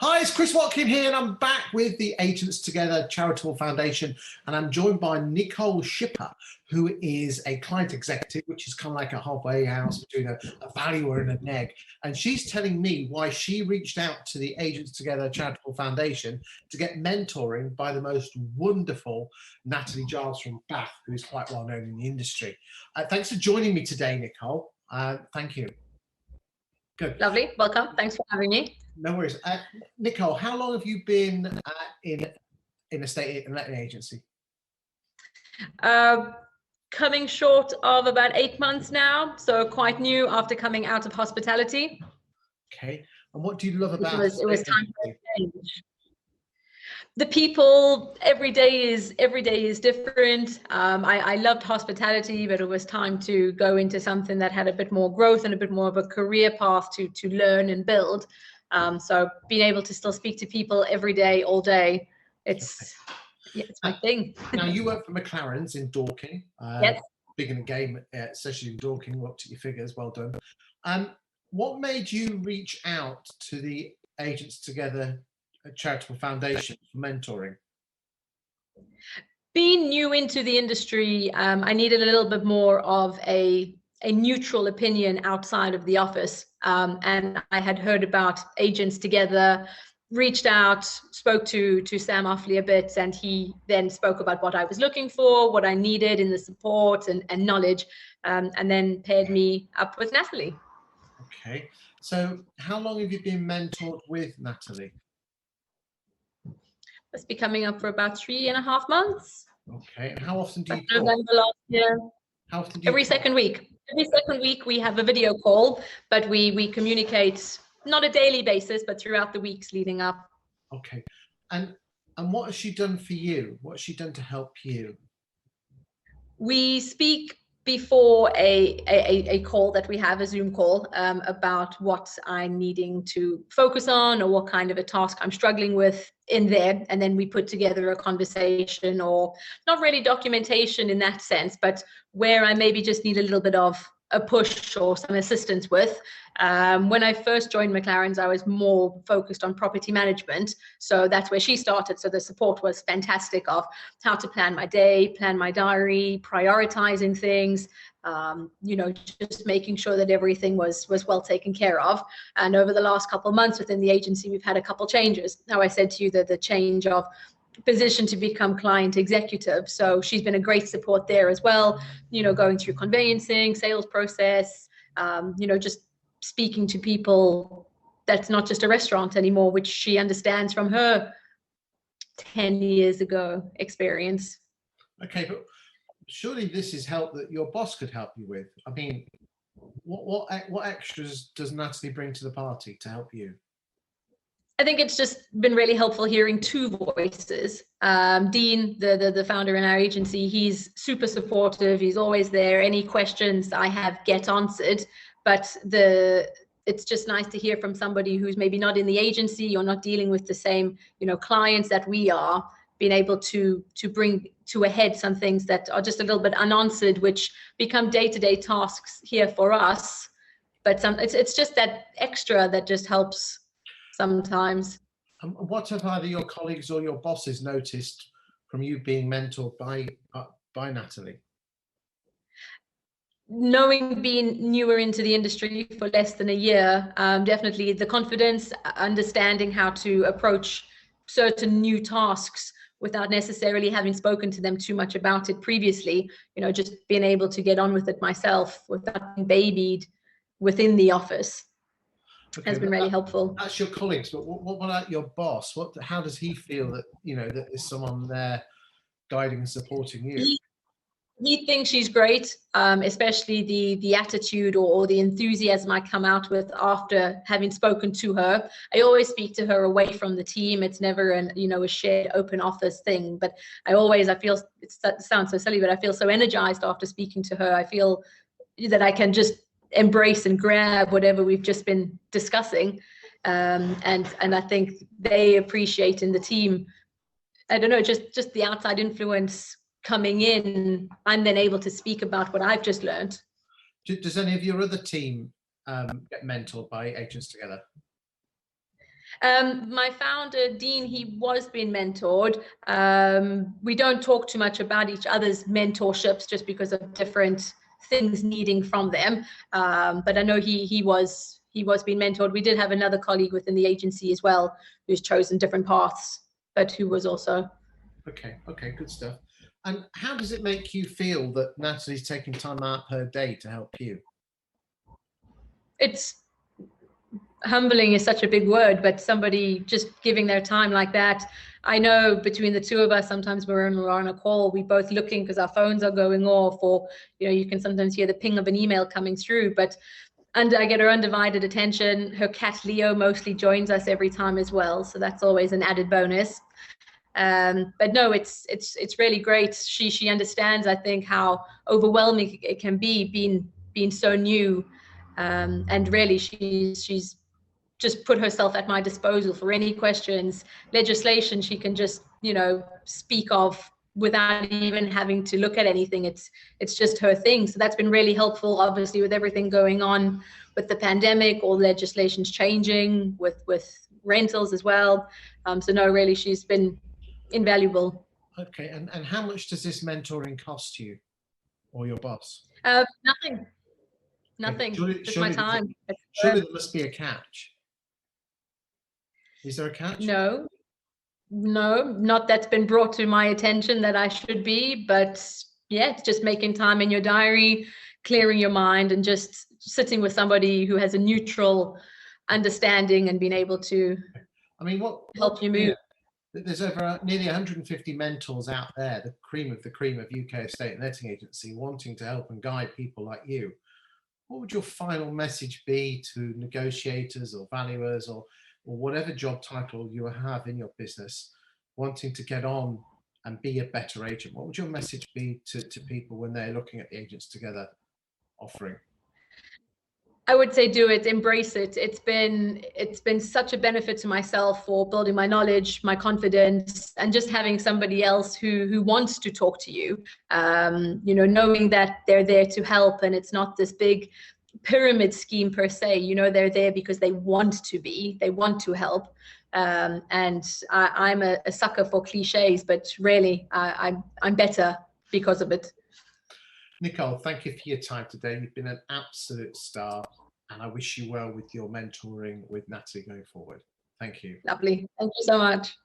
Hi, it's Chris Watkin here, and I'm back with the Agents Together Charitable Foundation, and I'm joined by Nicole Schipper, who is a client executive, which is kind of like a halfway house between a valuer and a neg. And she's telling me why she reached out to the Agents Together Charitable Foundation to get mentoring by the most wonderful Natalie from Bath, who is quite well known in the industry. Thanks for joining me today, Nicole. Thank you. Good. Lovely. Welcome. Thanks for having me. No worries. Nicole, how long have you been in a state and letting agency? Coming short of about 8 months now, so quite new after coming out of hospitality. Okay. And what do you love about it was time for a change. The people, every day is different. I loved hospitality, but it was time to go into something that had a bit more growth and a bit more of a career path to learn and build. So being able to still speak to people every day, all day, it's my thing. Now you work for McLaren's in Dorking. Yes. Big in the game, especially in Dorking. Looked at your figures, well done. What made you reach out to the Agents Together Charitable Foundation for mentoring? Being new into the industry, I needed a little bit more of a neutral opinion outside of the office. And I had heard about Agents Together, reached out, spoke to Sam Offley a bit, and he then spoke about what I was looking for, what I needed in the support and knowledge, and then paired me up with Natalie. Okay. So how long have you been mentored with Natalie? Must be coming up for about 3.5 months. Okay. And how often do you talk? November last year. How often do you Every talk? second week. Every second week we have a video call, but we communicate not a daily basis, but throughout the weeks leading up. Okay. And what has she done for you? What has she done to help you? We speak before a call that we have, a Zoom call, about what I'm needing to focus on or what kind of a task I'm struggling with in there. And then we put together a conversation, or not really documentation in that sense, but where I maybe just need a little bit of a push or some assistance with. When I first joined McLaren's, I was more focused on property management. So that's where she started. So the support was fantastic of how to plan my day, plan my diary, prioritizing things, just making sure that everything was well taken care of. And over the last couple of months within the agency, we've had a couple changes. Now, I said to you that the change of position to become client executive. So she's been a great support there as well, going through conveyancing, sales process, just speaking to people. That's not just a restaurant anymore, which she understands from her 10 years ago experience. Okay, but surely this is help that your boss could help you with. I mean, what extras does Natalie bring to the party to help you? I think it's just been really helpful hearing two voices. Dean, the founder in our agency, he's super supportive. He's always there. Any questions I have get answered. But it's just nice to hear from somebody who's maybe not in the agency or not dealing with the same, clients that we are, being able to bring to a head some things that are just a little bit unanswered, which become day-to-day tasks here for us. But it's just that extra that just helps sometimes. What have either your colleagues or your bosses noticed from you being mentored by Natalie? Knowing being newer into the industry for less than a year, definitely the confidence, understanding how to approach certain new tasks without necessarily having spoken to them too much about it previously, just being able to get on with it myself without being babied within the office. Okay, has been really helpful. That's your colleagues, but what about your boss? How does he feel that that there's someone there guiding and supporting you? He thinks she's great, especially the attitude or the enthusiasm I come out with after having spoken to her. I always speak to her away from the team. It's never a shared open office thing, but I feel, it sounds so silly, but I feel so energized after speaking to her. I feel that I can just embrace and grab whatever we've just been discussing, and I think they appreciate in the team, I don't know, just the outside influence coming in. I'm then able to speak about what I've just learned. Does any of your other team get mentored by Agents Together? My founder, Dean, he was being mentored. We don't talk too much about each other's mentorships just because of different things needing from them. But I know he was being mentored. We did have another colleague within the agency as well who's chosen different paths, but who was also. Okay, good stuff. And how does it make you feel that Natalie's taking time out per day to help you? It's humbling is such a big word, but somebody just giving their time like that. I know between the two of us, sometimes we're on a call, we both looking because our phones are going off, or you can sometimes hear the ping of an email coming through, but I get her undivided attention. Her cat Leo mostly joins us every time as well, so that's always an added bonus. But no, it's really great. She understands, I think, how overwhelming it can be being so new, and really she's just put herself at my disposal for any questions. Legislation she can just speak of without even having to look at anything. It's just her thing. So that's been really helpful, obviously, with everything going on with the pandemic, all legislation's changing with rentals as well. So no, really, she's been invaluable. Okay, and how much does this mentoring cost you or your boss? Nothing. Okay. Just my time. Surely there must be a catch. Is there a catch? No, not that's been brought to my attention that I should be, but yeah, it's just making time in your diary, clearing your mind, and just sitting with somebody who has a neutral understanding and being able to help you move. There's over nearly 150 mentors out there, the cream of UK estate and letting agency, wanting to help and guide people like you. What would your final message be to negotiators or valuers or whatever job title you have in your business, wanting to get on and be a better agent? What would your message be to people when they're looking at the Agents Together offering? I would say do it, embrace it. It's been such a benefit to myself for building my knowledge, my confidence, and just having somebody else who wants to talk to you. Knowing that they're there to help, and it's not this big pyramid scheme per se. They're there because they want to help. And I'm a sucker for cliches, but really I'm better because of it. Nicole, thank you for your time today. You've been an absolute star, and I wish you well with your mentoring with Natalie going forward. Thank you. Lovely. Thank you so much.